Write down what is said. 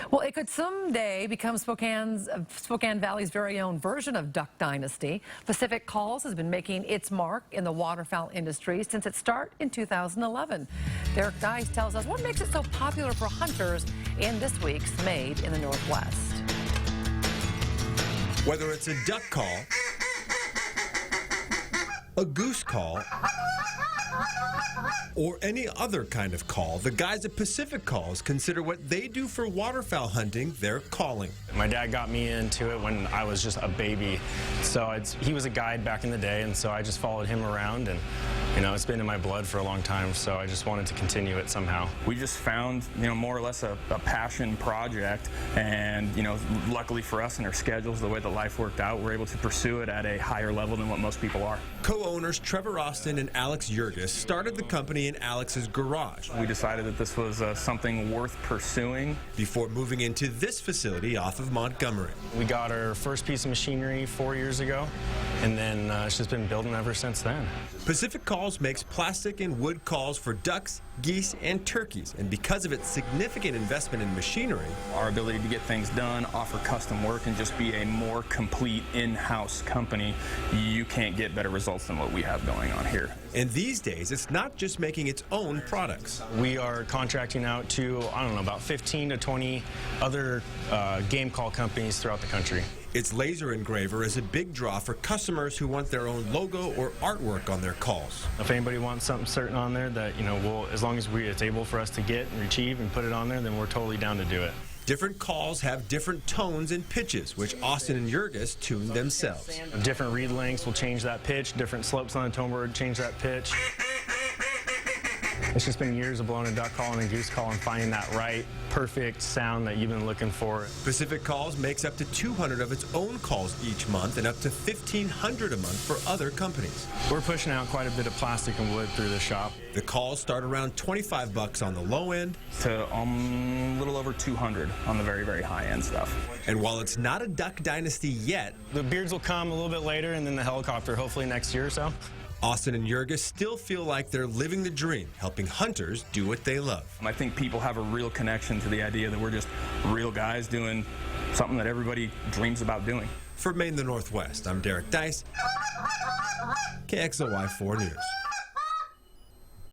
Well, it could someday become Spokane Valley's very own version of Duck Dynasty. Pacific Calls has been making its mark in the waterfowl industry since its start in 2011. Derek Deis tells us what makes it so popular for hunters in this week's Made in the Northwest. Whether it's a duck call, a goose call, or any other kind of call, the guys at Pacific Calls consider what they do for waterfowl hunting their calling. My dad got me into it when I was just a baby. So he was a guide back in the day, and so I just followed him around, and it's been in my blood for a long time, so I just wanted to continue it somehow. We just found, more or less a passion project, and, luckily for us and our schedules, the way that life worked out, we're able to pursue it at a higher level than what most people are. Co-owners Trevor Austin and Alex Yurgis started the company in Alex's garage. We decided that this was something worth pursuing. Before moving into this facility off of Montgomery. We got our first piece of machinery 4 years ago, and then it's just been building ever since then. Pacific Calls makes plastic and wood calls for ducks, geese, and turkeys, and because of its significant investment in machinery, our ability to get things done, offer custom work, and just be a more complete in-house company, you can't get better results than what we have going on here. And these days, it's not just making its own products. We are contracting out to, about 15 to 20 other game call companies throughout the country. Its laser engraver is a big draw for customers who want their own logo or artwork on their calls. If anybody wants something certain on there that, as long as it's able for us to get and retrieve and put it on there, then we're totally down to do it. Different calls have different tones and pitches, which Austin and Yurgis tune themselves. Different reed lengths will change that pitch, different slopes on the tone board change that pitch. It's just been years of blowing a duck call and a goose call and finding that right, perfect sound that you've been looking for. Pacific Calls makes up to 200 of its own calls each month and up to 1,500 a month for other companies. We're pushing out quite a bit of plastic and wood through the shop. The calls start around $25 on the low end to a little over 200 on the very, very high end stuff. And while it's not a Duck Dynasty yet, the beards will come a little bit later, and then the helicopter hopefully next year or so. Austin and Yurgis still feel like they're living the dream, helping hunters do what they love. I think people have a real connection to the idea that we're just real guys doing something that everybody dreams about doing. For Made in the Northwest, I'm Derek Deis, KXLY 4 News.